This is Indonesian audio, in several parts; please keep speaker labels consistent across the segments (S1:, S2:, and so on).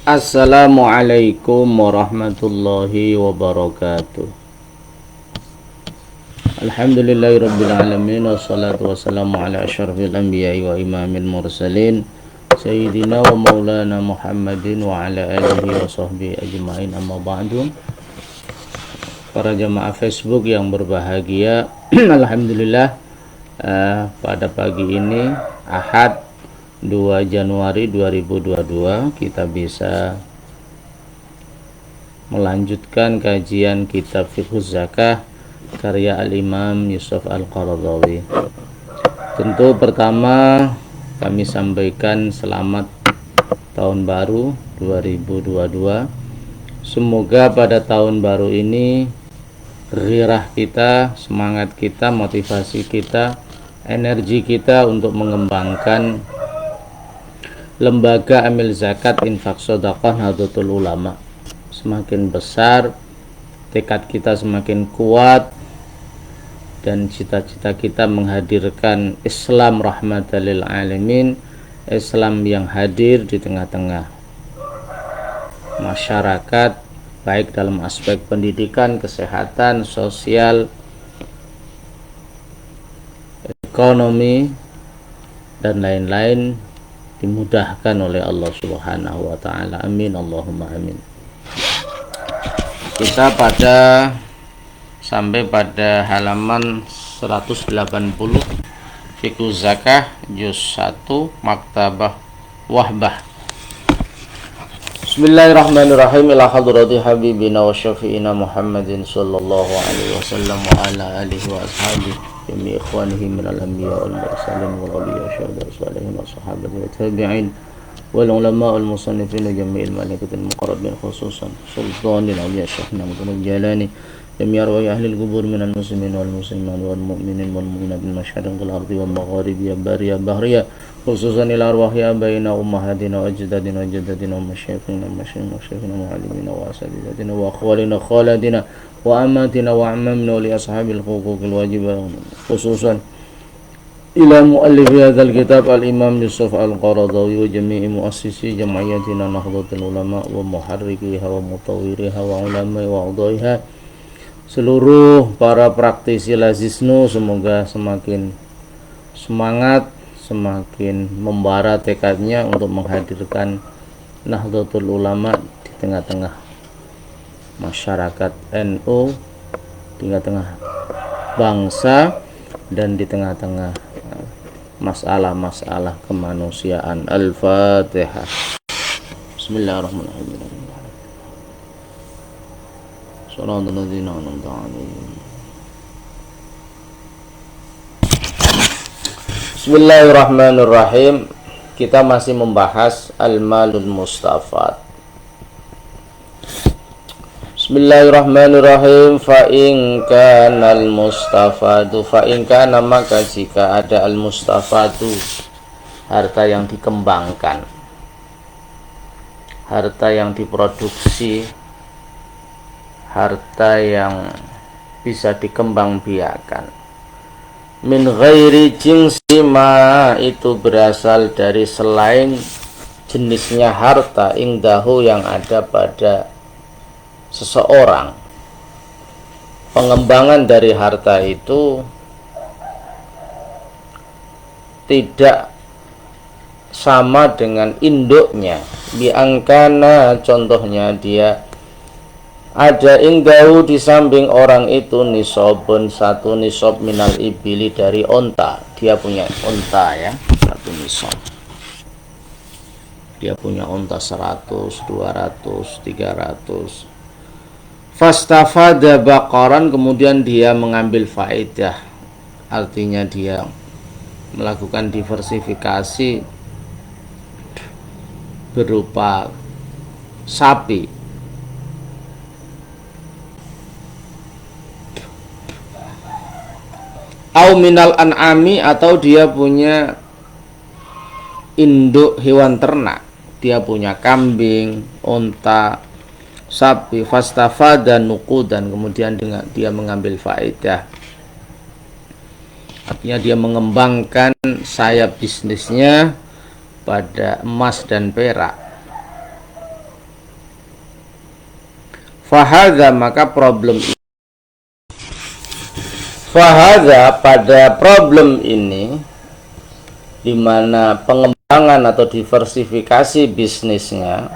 S1: Assalamualaikum warahmatullahi wabarakatuh. Alhamdulillahirabbil alamin wassalatu wassalamu ala asyrafil anbiya'i wa imamil mursalin sayyidina wa maulana Muhammadin wa ala alihi wa sahbihi ajma'in, amma ba'du. Para jamaah Facebook yang berbahagia, alhamdulillah pada pagi ini Ahad 2 Januari 2022 kita bisa melanjutkan kajian kitab Fiqhuz Zakah karya Al-Imam Yusuf Al-Qaradawi. Tentu pertama kami sampaikan selamat tahun baru 2022. Semoga pada tahun baru ini gairah kita, semangat kita, motivasi kita, energi kita untuk mengembangkan lembaga amil zakat, infak, sedekah, Nahdlatul Ulama semakin besar, tekad kita semakin kuat, dan cita-cita kita menghadirkan Islam rahmatan lil alamin, Islam yang hadir di tengah-tengah masyarakat, baik dalam aspek pendidikan, kesehatan, sosial, ekonomi, dan lain-lain, dimudahkan oleh Allah Subhanahu wa taala. Amin Allahumma amin. Kita sampai pada halaman 180 Fiqhuz Zakah juz 1 Maktabah Wahbah. Bismillahirrahmanirrahim. Ila hadrati habibina wa syafi'ina Muhammadin sallallahu alaihi wasallam wa ala alihi wa ashabihi jami ikhwanihi minal anbiya wal mursalin wal awliya syuhada salihin wa sahabati wa tabi'in wal ulama wal musannifin wa jami'il malaikatil muqarrabin khususan sultanil awliya syekhna Muhammad Jalani jami' arwah ahli al-qubur minal muslimin wal muslimat wal mu'minin wal mu'minat bil masyariqil ardi wal magharibi bariyah bahriyah khususan ila arwahi abaina ummahatina wa ajdadina wa jaddatina wa masyayikhina wa masyayikhina wa alimina wa asatidatina wa akhwalina khalatina wa amatina wa ammamina wa li ashabil huquqil wajibah khususan ila muallifi hadzal kitab al-imam Yusuf Al-Qaradawi wa jami'i muassisi jam'iyatina Nahdlatul Ulama wa muharrikiha wa mutawwiriha wa ulama wa udhaiha, seluruh para praktisi Lazisnu semoga semakin semangat, semakin membara tekadnya untuk menghadirkan Nahdlatul Ulama di tengah-tengah masyarakat NU, di tengah-tengah bangsa, dan di tengah-tengah masalah-masalah kemanusiaan. Al-Fatihah. Bismillahirrahmanirrahim. Shalatul ladzina an'amta 'alaihim. Bismillahirrahmanirrahim. Kita masih membahas al-malul mustafad. Bismillahirrahmanirrahim. Fa in kana al-mustafadu, fa in kana, maka jika ada al-mustafadu, harta yang dikembangkan, harta yang diproduksi, harta yang bisa dikembangbiakan, min ghairi jinsi ma, itu berasal dari selain jenisnya harta, ingdahu, yang ada pada seseorang. Pengembangan dari harta itu tidak sama dengan induknya. Biangkana, contohnya dia ada ingdahu di samping orang itu nisobun, satu nisob minal ibili, dari onta. Dia punya onta ya, satu nisob. Dia punya onta 100, 200, 300. Fastafada baqaran, kemudian dia mengambil faedah, artinya dia melakukan diversifikasi berupa sapi. Au minal an'ami, atau dia punya induk hewan ternak, dia punya kambing, unta, sapi. Fastafada nuqudan, kemudian dengan dia mengambil faedah, artinya dia mengembangkan sayap bisnisnya pada emas dan perak. Fahadha, maka problem ini. Fahadha, pada problem ini, di mana pengembangan atau diversifikasi bisnisnya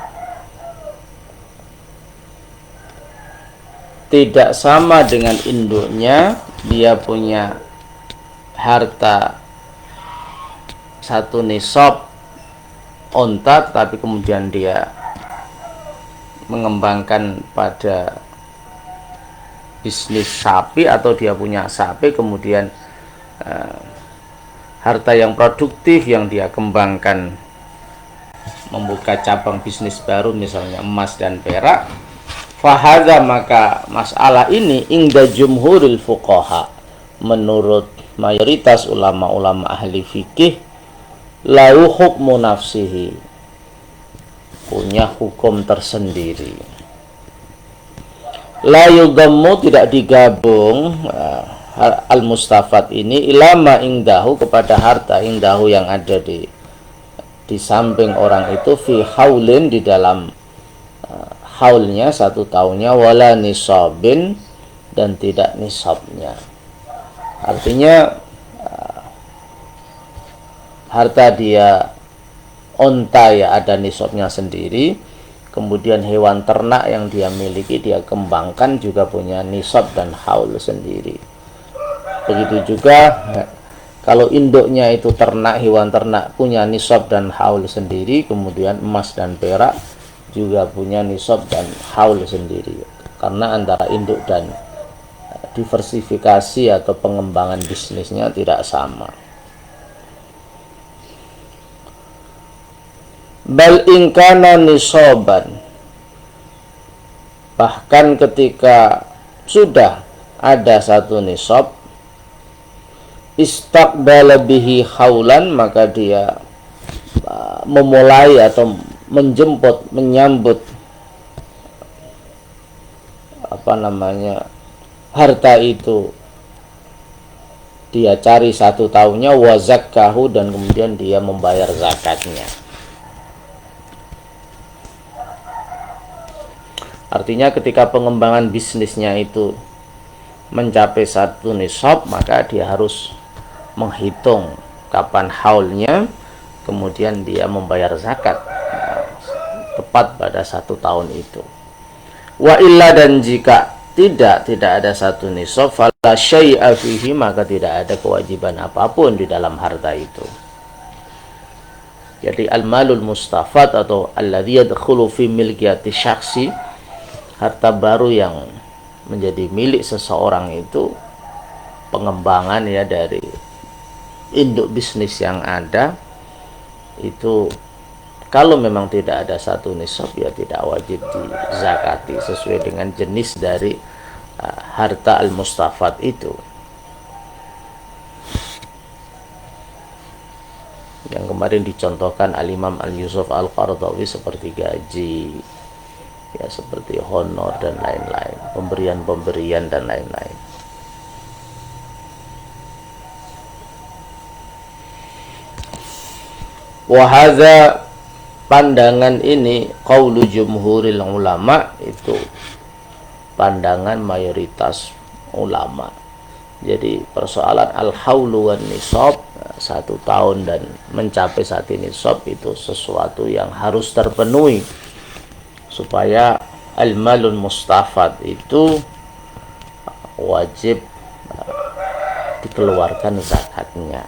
S1: tidak sama dengan induknya. Dia punya harta satu nisab onta, tapi kemudian dia mengembangkan pada bisnis sapi, atau dia punya sapi kemudian harta yang produktif yang dia kembangkan membuka cabang bisnis baru, misalnya emas dan perak. Fahadha, maka masalah ini ingda jumhuril fuqaha, menurut mayoritas ulama-ulama ahli fikih, lahu hukmu nafsihi, punya hukum tersendiri. La yudammu, tidak digabung al-mustafad ini ilama ingdahu, kepada harta ingdahu yang ada di samping orang itu, fi haulin, di dalam haulnya, 1 tahunnya, wala nisabin, dan tidak nisabnya. Artinya harta dia onta ya ada nisabnya sendiri, kemudian hewan ternak yang dia miliki dia kembangkan juga punya nisab dan haul sendiri. Begitu juga kalau induknya itu ternak, hewan ternak, punya nisab dan haul sendiri, kemudian emas dan perak juga punya nisab dan haul sendiri, karena antara induk dan diversifikasi atau pengembangan bisnisnya tidak sama. Bal ingkana nisaban, bahkan ketika sudah ada satu nisab, istaqbala bihi haulan, maka dia memulai atau menyambut harta itu, dia cari 1 tahunnya, wa zakkahu, dan kemudian dia membayar zakatnya. Artinya ketika pengembangan bisnisnya itu mencapai 1 nisab, maka dia harus menghitung kapan haulnya, kemudian dia membayar zakat tepat pada 1 tahun itu. Wa illa, dan jika tidak ada 1 nisab, fala syai'a fihi, maka tidak ada kewajiban apapun di dalam harta itu. Jadi al-malul mustafad atau alladhi yadkhulu fi milkiyati syakhsi, harta baru yang menjadi milik seseorang itu pengembangan ya dari induk bisnis yang ada itu, kalau memang tidak ada 1 nisab ya tidak wajib dizakati sesuai dengan jenis dari harta al-mustafad itu. Yang kemarin dicontohkan al-Imam al-Yusuf al-Qaradawi seperti gaji, ya seperti honor dan lain-lain, pemberian-pemberian dan lain-lain. Wahadha, pandangan ini, qaulu jumhuril ulama, itu pandangan mayoritas ulama. Jadi persoalan al-haulu wan nisab, 1 tahun dan mencapai 1 nisab, itu sesuatu yang harus terpenuhi supaya al-malun mustafad itu wajib dikeluarkan zakatnya.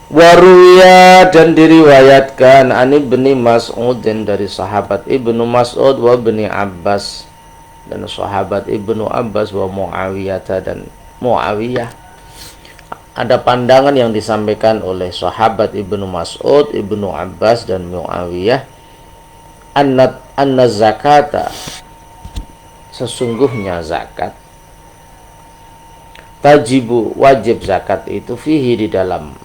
S1: Waruya, dan diriwayatkan an Ibni Mas'ud, dari sahabat Ibnu Mas'ud, wa Ibni Abbas, dan sahabat Ibnu Abbas, wa Muawiyah, dan Muawiyah. Ada pandangan yang disampaikan oleh sahabat Ibnu Mas'ud, Ibnu Abbas, dan Muawiyah, anna zakata, sesungguhnya zakat, tajibu, wajib zakat itu, fihi, di dalam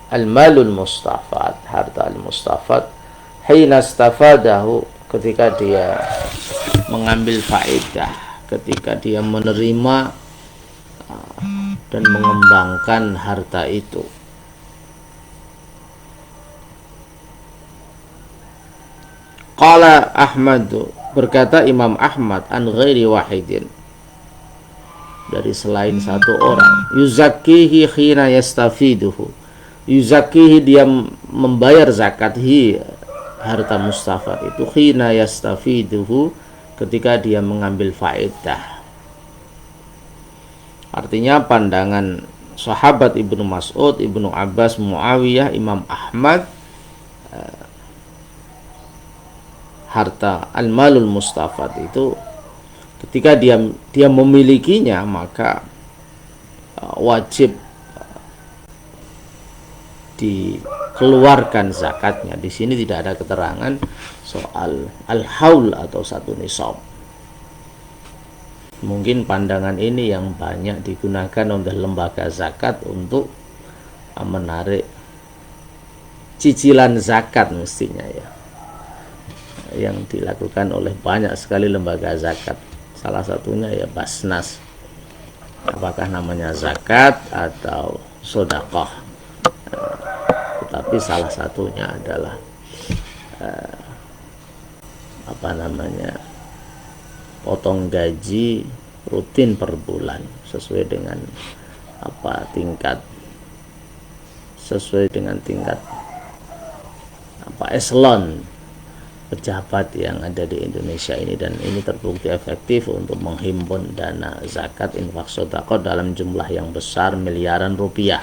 S1: al-malul mustafad, harta al-mustafad, hina stafadahu, ketika dia mengambil faedah, ketika dia menerima dan mengembangkan harta itu. Qala Ahmad, Berkata Imam Ahmad an ghairi wahidin, dari selain satu orang, yuzakkihi khina yastafiduhu, yuzakkihi dia membayar zakat, harta mustafad itu, khina yastafiduhu ketika dia mengambil faedah. Artinya pandangan sahabat Ibnu Mas'ud, Ibnu Abbas, Muawiyah, Imam Ahmad, harta al-malul mustafad itu ketika dia memilikinya maka wajib dikeluarkan zakatnya. Di sini tidak ada keterangan soal al-haul atau satu nisab. Mungkin pandangan ini yang banyak digunakan oleh lembaga zakat untuk menarik cicilan zakat mestinya ya, yang dilakukan oleh banyak sekali lembaga zakat. Salah satunya ya Basnas, apakah namanya zakat atau sedekah, tetapi salah satunya adalah potong gaji rutin per bulan sesuai dengan tingkat eselon pejabat yang ada di Indonesia ini, dan ini terbukti efektif untuk menghimpun dana zakat infak sedekah dalam jumlah yang besar, miliaran rupiah.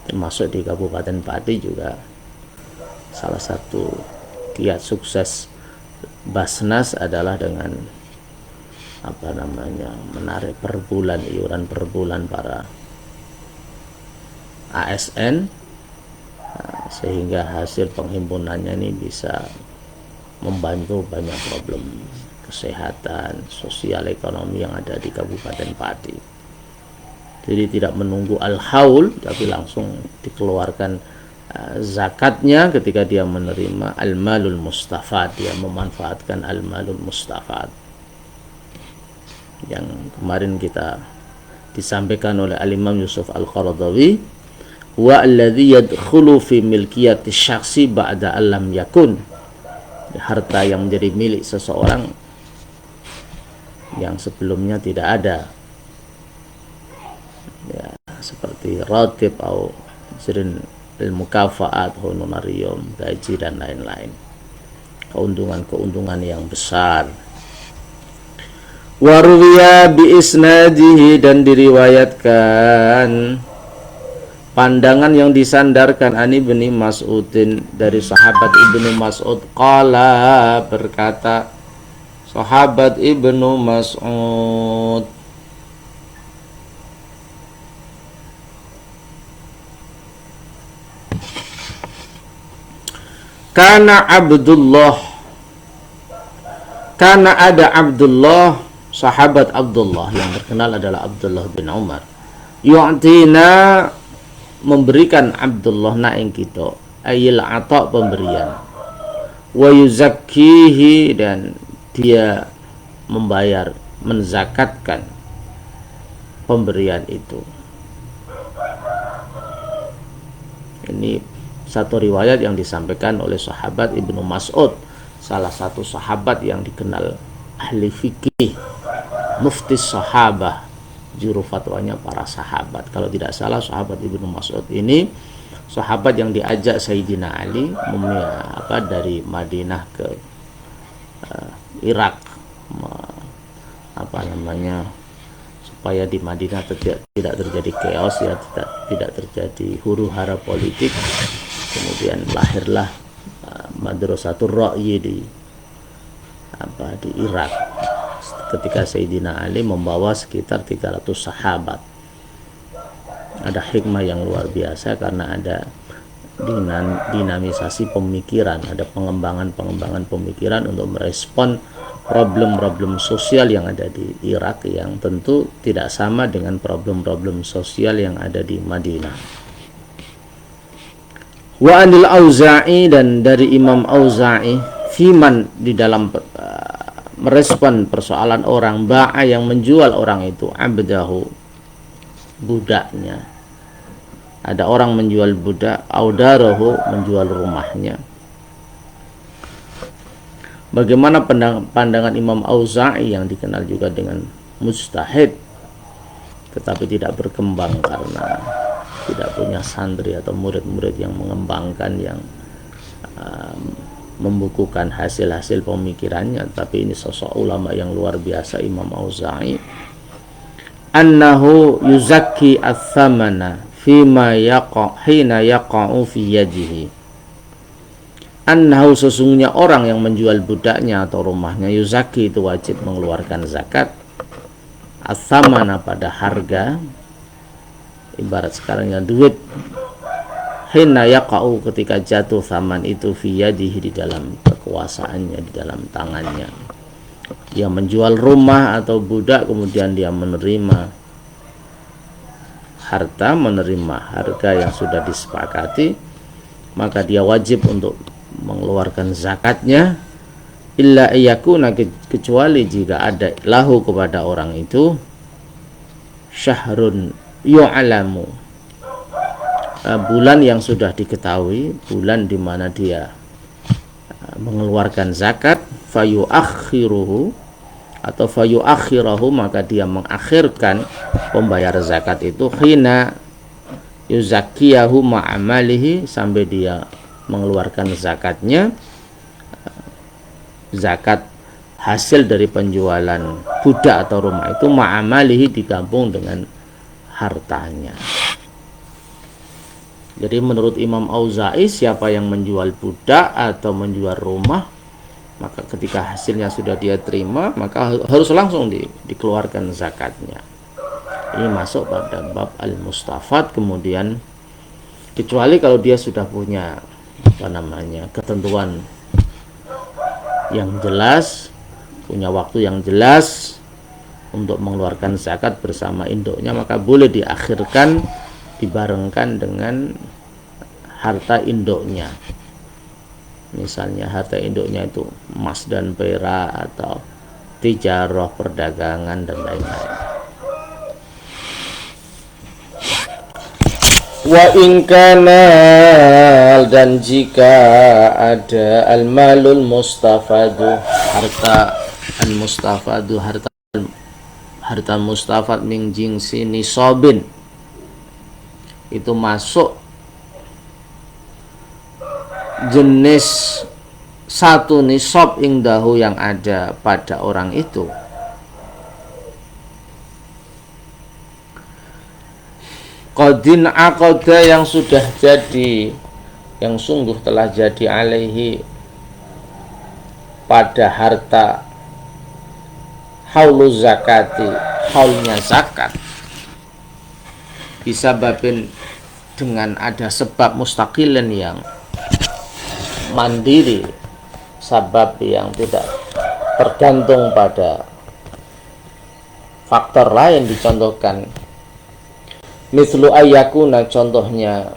S1: Termasuk di Kabupaten Pati juga salah satu kiat sukses Basnas adalah dengan menarik per bulan, iuran per bulan para ASN, sehingga hasil penghimpunannya ini bisa membantu banyak problem kesehatan, sosial, ekonomi yang ada di Kabupaten Pati. Jadi tidak menunggu al-haul, tapi langsung dikeluarkan zakatnya ketika dia menerima al-malul mustafad, dia memanfaatkan al-malul mustafad yang kemarin kita disampaikan oleh al-Imam Yusuf Al-Qaradawi, wa alladhi yadkhulu fi milkiyati syakhsi ba'da alam yakun, harta yang menjadi milik seseorang yang sebelumnya tidak ada ya, seperti ratib atau al-mukafaat, honorarium, gaji dan lain-lain, keuntungan-keuntungan yang besar. Waruwiya bi isnadihi, dan diriwayatkan pandangan yang disandarkan ani bin Mas'udin dari sahabat Ibnu Mas'ud, qala, berkata sahabat Ibnu Mas'ud, Kana ada Abdullah, sahabat Abdullah yang terkenal adalah Abdullah bin Umar, yu'tina, memberikan Abdullah na ing kita, ayil ata, pemberian, wa yuzakkihi, dan dia membayar, menzakatkan pemberian itu. Ini satu riwayat yang disampaikan oleh sahabat Ibnu Mas'ud, salah satu sahabat yang dikenal ahli fikih, mufti sahabah, juru fatwanya para sahabat. Kalau tidak salah, sahabat Ibnu Mas'ud ini sahabat yang diajak Sayyidina Ali dari Madinah ke Irak, supaya di Madinah tidak terjadi chaos ya, tidak terjadi huru-hara politik. Kemudian lahirlah Madrasatul Ra'yi di Irak ketika Sayyidina Ali membawa sekitar 300 sahabat. Ada hikmah yang luar biasa karena ada dinamisasi pemikiran, ada pengembangan pemikiran untuk merespon problem-problem sosial yang ada di Irak, yang tentu tidak sama dengan problem-problem sosial yang ada di Madinah. Wa anil Auza'i, dan dari Imam Auza'i, fiman, di dalam merespon persoalan orang, ba'a, yang menjual orang itu, abdahu, budaknya. Ada orang menjual budak, audarahu, menjual rumahnya. Bagaimana pandangan Imam Auza'i yang dikenal juga dengan mujtahid, tetapi tidak berkembang karena tidak punya santri atau murid-murid yang mengembangkan, yang membukukan hasil-hasil pemikirannya. Tapi ini sosok ulama yang luar biasa, Imam Auza'i. Annahu yuzakki ats-tsamana fima hina yaqa'u fi yadihi. Annahu, sesungguhnya orang yang menjual budaknya atau rumahnya, yuzaki itu wajib mengeluarkan zakat, ats-tsamana pada harga, ibarat sekarang yang duit, hina yaqa'u ketika jatuh tsaman itu, fi yadihi di dalam kekuasaannya, di dalam tangannya. Dia menjual rumah atau budak, kemudian dia menerima harta, menerima harga yang sudah disepakati, maka dia wajib untuk mengeluarkan zakatnya, illa iyakuna, kecuali jika ada lahu kepada orang itu syahrun yu'alamu, bulan yang sudah diketahui, bulan di mana dia mengeluarkan zakat, fayuakhiruhu atau fayuakhirahu, maka dia mengakhirkan pembayar zakat itu, khina yuzakkiyahu ma'amalihi, sampai dia mengeluarkan zakatnya, zakat hasil dari penjualan budak atau rumah itu, ma'amalihi, digabung dengan hartanya. Jadi menurut Imam Auza'i, siapa yang menjual budak atau menjual rumah, maka ketika hasilnya sudah dia terima, maka harus langsung dikeluarkan zakatnya. Ini masuk pada bab al-mustafad. Kemudian kecuali kalau dia sudah punya ketentuan yang jelas, punya waktu yang jelas untuk mengeluarkan zakat bersama induknya, maka boleh diakhirkan, dibarengkan dengan harta induknya. Misalnya harta induknya itu emas dan perak, atau tijarah, perdagangan, dan lain-lain. Wa in kana, dan jika ada al-malul mustafadu, harta al-mustafadu, harta mustafad min jinsi nisabin, itu masuk jenis satu nisab ingdahu yang ada pada orang itu, qadin aqada, yang sudah jadi, yang sungguh telah jadi, alaihi pada harta, haulu zakati, haulnya zakat, bisa babin, dengan ada sebab mustaqilan yang mandiri, sebab yang tidak tergantung pada faktor lain. Dicontohkan mislu ayyakuna, contohnya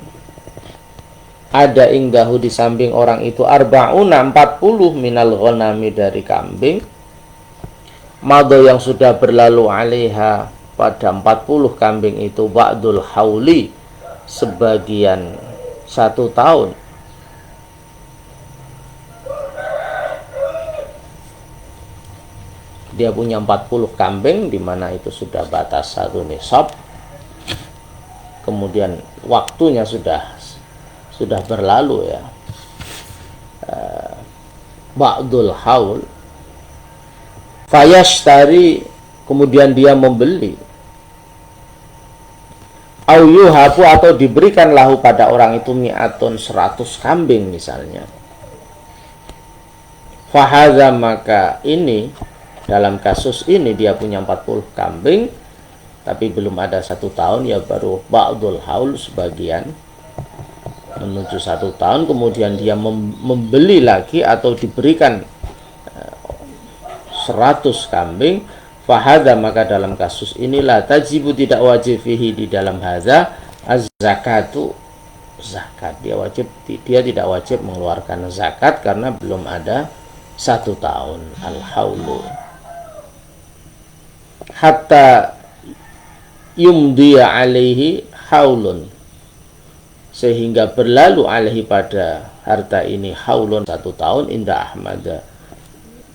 S1: ada ingdahu di samping orang itu, arba'una 40 minal ghanami, dari kambing, mado yang sudah berlalu, alaiha pada 40 kambing itu, ba'dul hauli, sebagian 1 tahun. Dia punya 40 kambing, di mana itu sudah batas 1 nisab, kemudian waktunya sudah berlalu, ya, ba'dul haul, fayashtari, kemudian dia membeli, au yuhabu, atau diberikan lahu pada orang itu, mi'atun 100 kambing misalnya, fahadha, maka ini, dalam kasus ini dia punya 40 kambing tapi belum ada 1 tahun, ya baru ba'dul haul, sebagian menuju 1 tahun, kemudian dia membeli lagi atau diberikan 100 kambing, fahadha, maka dalam kasus inilah tajibu, tidak wajib fihi, di dalam hadza, az-zakatu, zakat. Dia tidak wajib mengeluarkan zakat karena belum ada 1 tahun al-haulu, hatta yumdiya alaihi haulun, sehingga berlalu alaihi pada harta ini, haulun 1 tahun, inda Ahmad,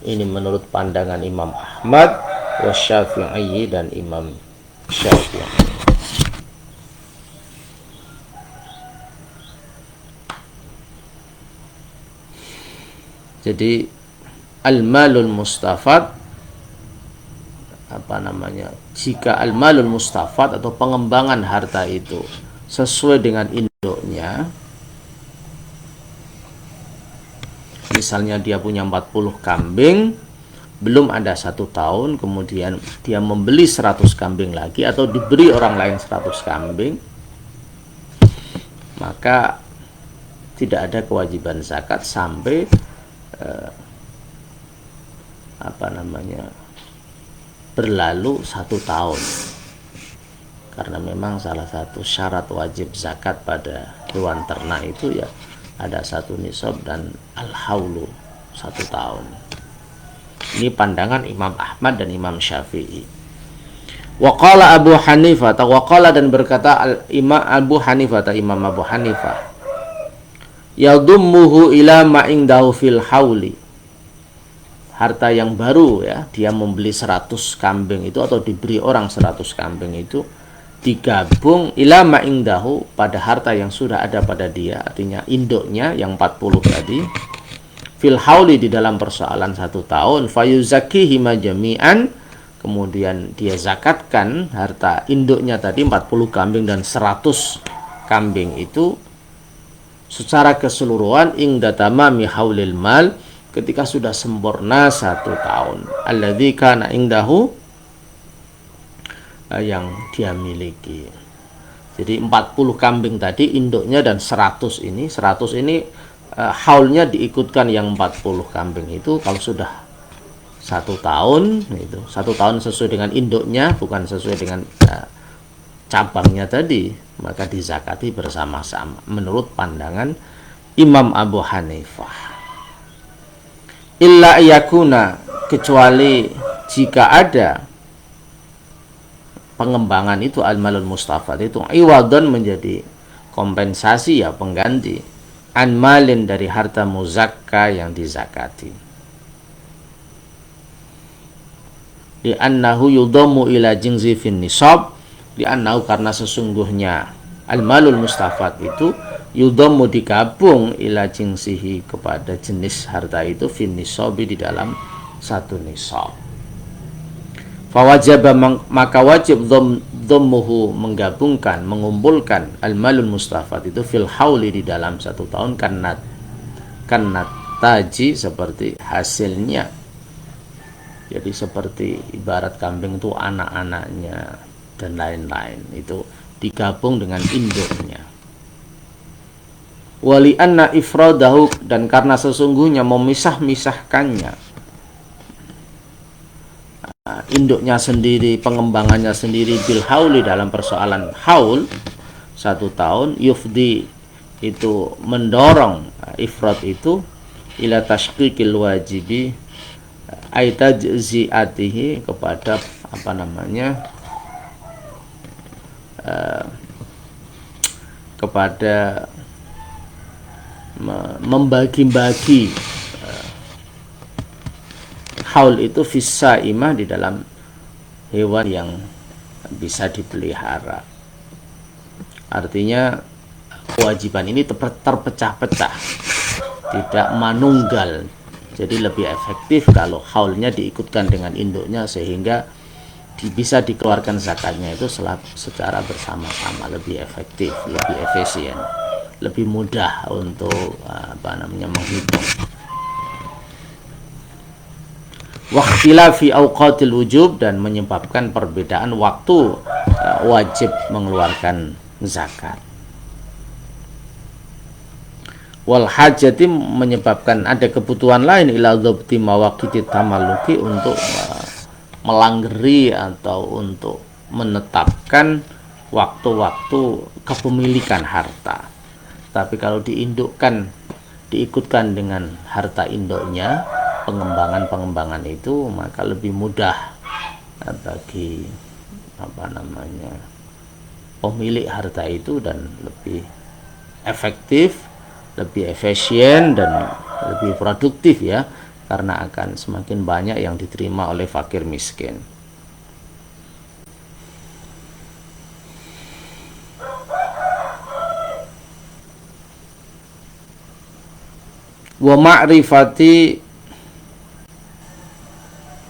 S1: Ini menurut pandangan Imam Ahmad wa Syafi'i dan Imam Syafi'i. Jadi al-malul mustafad, jika al-malul mustafad atau pengembangan harta itu sesuai dengan induknya, misalnya dia punya 40 kambing, belum ada 1 tahun, kemudian dia membeli 100 kambing lagi atau diberi orang lain 100 kambing, maka tidak ada kewajiban zakat sampai berlalu 1 tahun. Karena memang salah satu syarat wajib zakat pada hewan ternak itu ya ada 1 nisab dan al-haulu 1 tahun. Ini pandangan Imam Ahmad dan Imam Syafi'i. Waqala Abu Hanifah, waqala dan berkata Imam Abu Hanifah, Imam Abu Hanifah, yadummuhu ila ma indahu fil hauli. Harta yang baru ya, dia membeli 100 kambing itu atau diberi orang 100 kambing itu digabung ila ma indahu pada harta yang sudah ada pada dia, artinya induknya yang 40 tadi, fil hauli di dalam persoalan 1 tahun, fayuzakihi jami'an, kemudian dia zakatkan harta induknya tadi 40 kambing dan 100 kambing itu secara keseluruhan ingda tamami haulil mal, ketika sudah sempurna 1 tahun, alladzi kana indahu, yang dia miliki. Jadi 40 kambing tadi induknya dan 100 ini haulnya diikutkan yang 40 kambing itu. Kalau sudah 1 tahun itu 1 tahun sesuai dengan induknya, bukan sesuai dengan cabangnya tadi, maka dizakati bersama-sama menurut pandangan Imam Abu Hanifah. Illa yakuna, kecuali jika ada pengembangan itu al-malul mustafad itu iwadon, menjadi kompensasi ya, pengganti an malin, dari harta muzakka yang dizakati. Di annahu yudhammu ila jinzi fin nisab, di annahu, karena sesungguhnya al-malul mustafad itu yudhammu digabung ila jinsihi, kepada jenis harta itu, fin nisabi, di dalam 1 nisab. Fawajaba, maka wajib dhammuhu, menggabungkan, mengumpulkan al-malul mustafad itu fil hauli, di dalam 1 tahun, karena taji, seperti hasilnya. Jadi seperti ibarat kambing itu anak-anaknya dan lain-lain, itu digabung dengan induknya. Wali anna ifradahu, dan karena sesungguhnya memisah-misahkannya, induknya sendiri, pengembangannya sendiri, bil hauli, dalam persoalan haul 1 tahun, yufdi, itu mendorong ifrad itu ila tashqiqil wajibi, aitajziatihi, kepada kepada membagi-bagi haul itu fisaimah, di dalam hewan yang bisa dipelihara. Artinya kewajiban ini terpecah-pecah, tidak manunggal. Jadi lebih efektif kalau haulnya diikutkan dengan induknya, sehingga bisa dikeluarkan zakatnya itu secara bersama-sama, lebih efektif, lebih efisien, lebih mudah untuk menghitung. Wakhtilafi awqatil wujub, dan menyebabkan perbedaan waktu wajib mengeluarkan zakat. Wal hajati, menyebabkan ada kebutuhan lain ila dhabti mawaqiti tamalluki, untuk melanggeri atau untuk menetapkan waktu-waktu kepemilikan harta. Tapi kalau diikutkan dengan harta induknya, pengembangan itu, maka lebih mudah bagi pemilik harta itu, dan lebih efektif, lebih efisien, dan lebih produktif ya, karena akan semakin banyak yang diterima oleh fakir miskin. Wa ma'rifati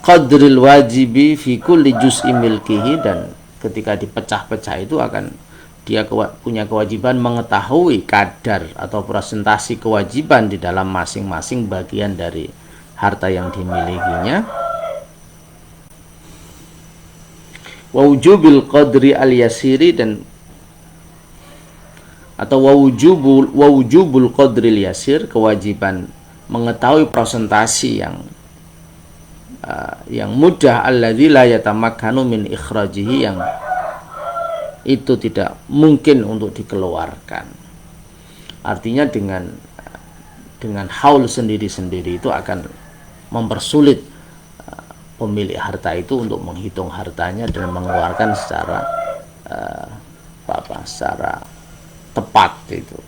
S1: qadril wajibi fi kulli juz'i milkihi, dan ketika dipecah-pecah itu akan dia punya kewajiban mengetahui kadar atau presentasi kewajiban di dalam masing-masing bagian dari harta yang dimilikinya. Wa wujubil qadri al-yasiri, dan atau wujubul qadril yasir, kewajiban mengetahui presentasi yang mudah, alladzi la yatamakkanu min ikhrajihi, yang itu tidak mungkin untuk dikeluarkan. Artinya dengan haul sendiri-sendiri itu akan mempersulit pemilik harta itu untuk menghitung hartanya dan mengeluarkan secara secara tepat itu.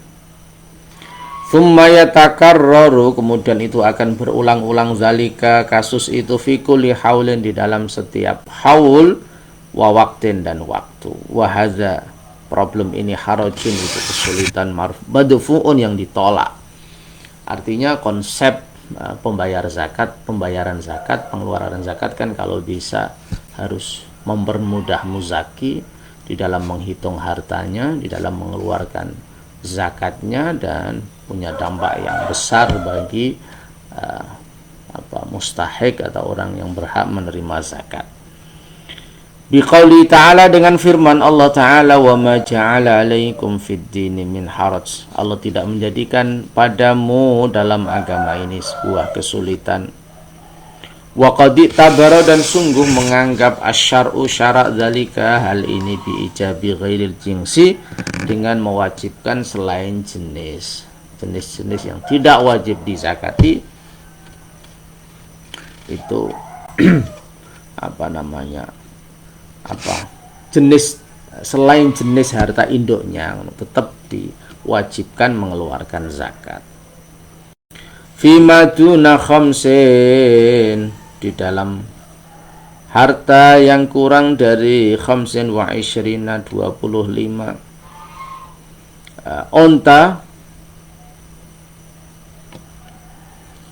S1: Tsumma yatakarraru, kemudian itu akan berulang-ulang, zalika, kasus itu, fi kulli haulin, di dalam setiap haul, wa waqtin, dan waktu. Wa hadza, problem ini, harajun, itu kesulitan, madfu'un, yang ditolak. Artinya konsep pembayaran zakat, pengeluaran zakat kan kalau bisa harus mempermudah muzaki di dalam menghitung hartanya, di dalam mengeluarkan zakatnya, dan punya dampak yang besar bagi mustahik atau orang yang berhak menerima zakat. Biqauli ta'ala, dengan firman Allah Ta'ala, wa ma ja'ala alaikum fid dini min haraj, Allah tidak menjadikan padamu dalam agama ini sebuah kesulitan. Wa qad tabara, dan sungguh menganggap asyar'u, syarak, zalika, hal ini, bi ijabi ghairil jinsi, dengan mewajibkan selain jenis-jenis yang tidak wajib dizakati itu jenis selain jenis harta induknya tetap diwajibkan mengeluarkan zakat. Fima duna khamsin, di dalam harta yang kurang dari khamsin wa isyrina, 25 onta,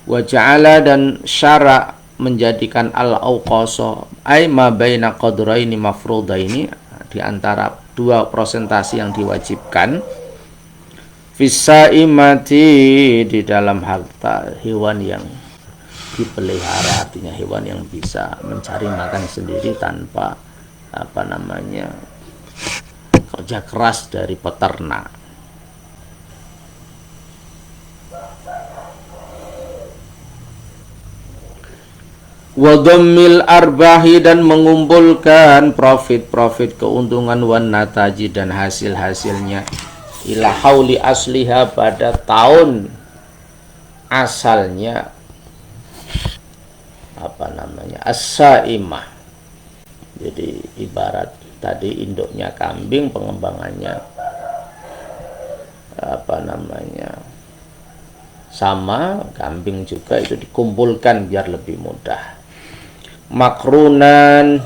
S1: wa ja'ala, dan syara menjadikan al-awqasa, ay ma baina qadraini mafrudaini, di antara dua presentasi yang diwajibkan, fisaimati, di dalam harta hewan yang dipelihara, artinya hewan yang bisa mencari makan sendiri tanpa kerja keras dari peternak. Wadomil arbahi, dan mengumpulkan profit keuntungan, wan nataji, dan hasil-hasilnya, ila hauli asliha, pada tahun asalnya as-saimah. Jadi ibarat tadi induknya kambing, pengembangannya sama, kambing juga itu dikumpulkan biar lebih mudah. Makrunan,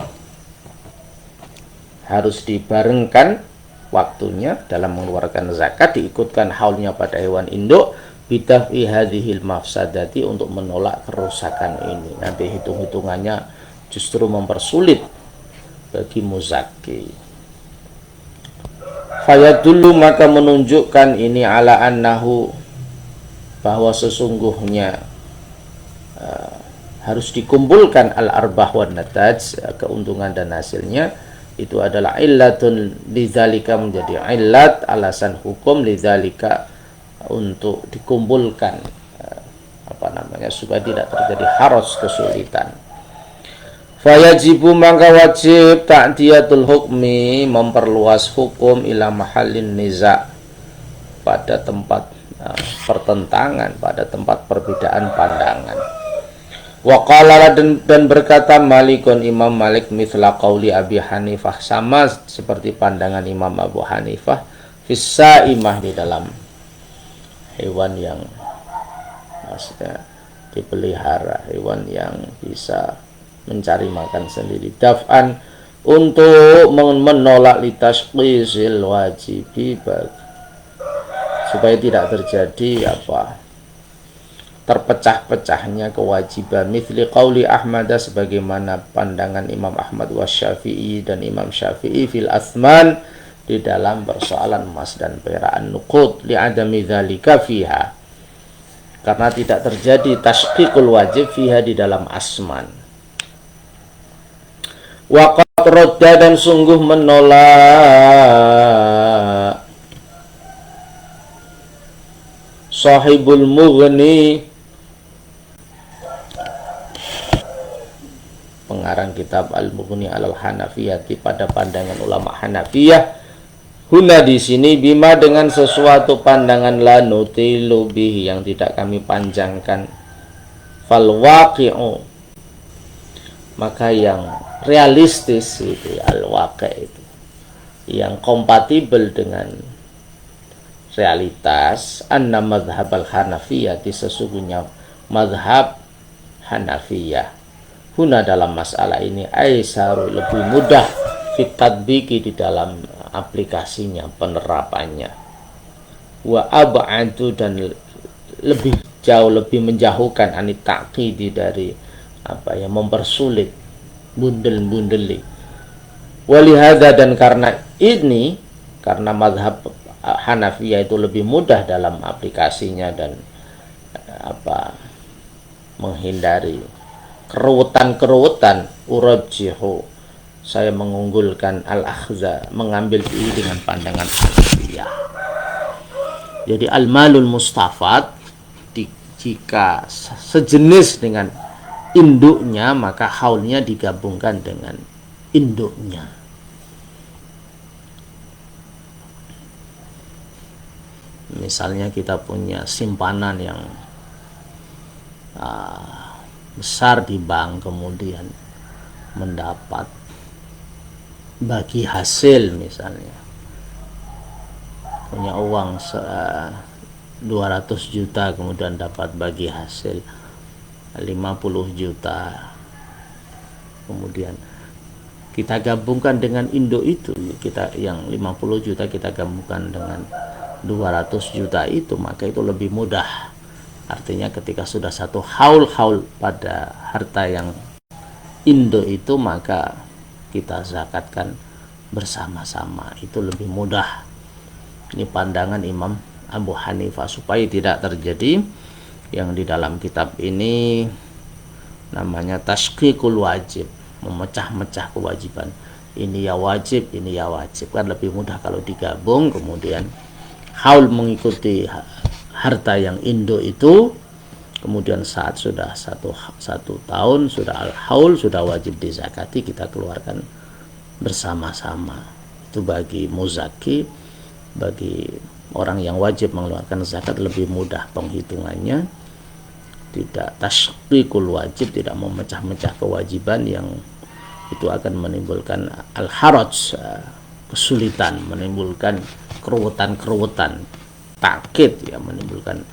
S1: harus dibarengkan waktunya dalam mengeluarkan zakat, diikutkan haulnya pada hewan induk, bidafi hadhil mafsadati, untuk menolak kerusakan ini. Nanti hitung-hitungannya justru mempersulit bagi muzaki. Fayadullu, maka menunjukkan ini, ala annahu, bahwa sesungguhnya harus dikumpulkan al-arbah wan nataj, keuntungan dan hasilnya, itu adalah illatun lidzalika, menjadi illat, alasan hukum, lidzalika, untuk dikumpulkan supaya tidak terjadi haraj, kesulitan. Fayajibu, maka wajib, ta'diyatul hukmi, memperluas hukum, ila mahallin niza, pada tempat pertentangan, pada tempat perbedaan pandangan. Wa qala, dan berkata Malikun, Imam Malik, mithla qauli Abi Hanifah, sama seperti pandangan Imam Abu Hanifah, fissaimah, di dalam hewan yang maksudnya dipelihara, hewan yang bisa mencari makan sendiri. Daf'an, untuk menolak litashqisil wajibi, supaya tidak terjadi terpecah-pecahnya kewajiban. Mithli qauli Ahmad, sebagaimana pandangan Imam Ahmad wa Syafi'i dan Imam Syafi'i fil asman, di dalam persoalan emas dan perak, an-nuqud li'adami dzalika fiha, karena tidak terjadi tashqiqul wajib fiha di dalam asman. Wa qad radda, dan sungguh menolak Sahibul Mughni, pengarang kitab Al-Mughni alal Hanafiyati, pada pandangan ulama Hanafiyah, huna di sini, bima dengan sesuatu pandangan la nutilu bihi, yang tidak kami panjangkan, fal waqi'u, maka yang realistis itu al-waqi' itu, yang kompatibel dengan realitas, anna madhhab al-Hanafiyah, sesungguhnya madhab Hanafiyah, huna dalam masalah ini, aisaru, lebih mudah, fit tadbiki, di dalam aplikasinya, penerapannya, wa ab'adu, dan lebih jauh, lebih menjauhkan anit ta'qidi, dari mempersulit, bundel-bundeli. Walihada, dan karena ini, karena mazhab Hanafiyah itu lebih mudah dalam aplikasinya dan menghindari keruwetan, urajjihu, saya mengunggulkan al-akhza, mengambil ini dengan pandangan Hanafiyah. Jadi al-malul mustafad, jika sejenis dengan induknya, maka haulnya digabungkan dengan induknya. Misalnya kita punya simpanan yang besar di bank, kemudian mendapat bagi hasil, misalnya punya uang 200 juta, kemudian dapat bagi hasil 50 juta, kemudian kita gabungkan dengan induk itu, kita yang 50 juta kita gabungkan dengan 200 juta itu, maka itu lebih mudah. Artinya ketika sudah satu haul pada harta yang induk itu, maka kita zakatkan bersama-sama, itu lebih mudah. Ini pandangan Imam Abu Hanifah, supaya tidak terjadi yang di dalam kitab ini namanya tashqiqul wajib, memecah-mecah kewajiban. Ini ya wajib, ini ya wajib, kan lebih mudah kalau digabung, kemudian haul mengikuti harta yang induk itu, kemudian saat sudah satu tahun, sudah al-haul, sudah wajib dizakati, kita keluarkan bersama-sama. Itu bagi muzaki, bagi orang yang wajib mengeluarkan zakat, lebih mudah penghitungannya, tidak tashqiqul wajib, tidak memecah-mecah kewajiban yang itu akan menimbulkan al-haraj, kesulitan, menimbulkan keruwetan, takit, ya, menimbulkan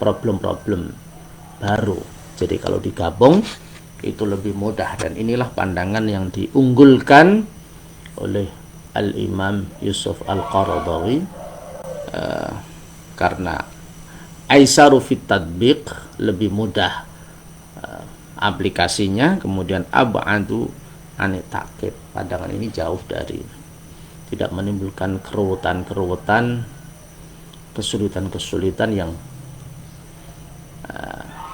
S1: problem-problem baru. Jadi kalau digabung itu lebih mudah, dan inilah pandangan yang diunggulkan oleh Al-Imam Yusuf Al-Qaradawi, karena aisaru fit tadbiq, lebih mudah aplikasinya, kemudian ab'adu anit takit, pandangan ini jauh dari, tidak menimbulkan keruwetan, kesulitan yang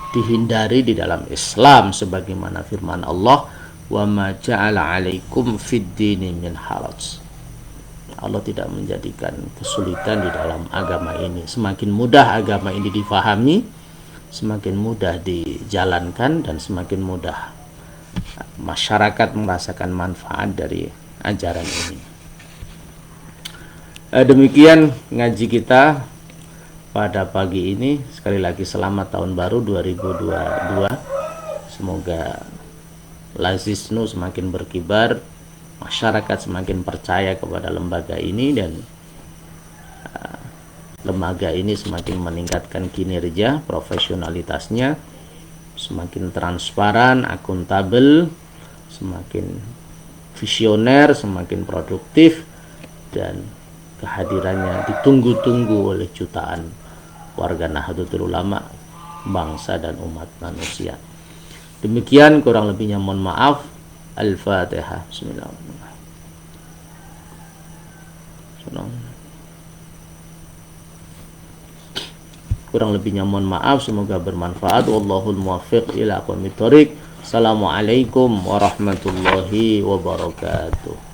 S1: dihindari di dalam Islam, sebagaimana firman Allah, wa ma ja'ala 'alaikum fid dini min haraj. Allah tidak menjadikan kesulitan di dalam agama ini. Semakin mudah agama ini difahami, semakin mudah dijalankan, dan semakin mudah masyarakat merasakan manfaat dari ajaran ini. Demikian ngaji kita pada pagi ini. Sekali lagi selamat tahun baru 2022. Semoga lazisnu semakin berkibar, masyarakat semakin percaya kepada lembaga ini, dan lembaga ini semakin meningkatkan kinerja, profesionalitasnya, semakin transparan, akuntabel, semakin visioner, semakin produktif, dan kehadirannya ditunggu-tunggu oleh jutaan warga Nahdlatul Ulama, bangsa dan umat manusia. Demikian, kurang lebihnya mohon maaf. Al-Fatihah. Bismillahirrahmanirrahim. Kurang lebihnya mohon maaf, semoga bermanfaat. Wallahul muwaffiq ila aqwamit thoriq. Assalamualaikum warahmatullahi wabarakatuh.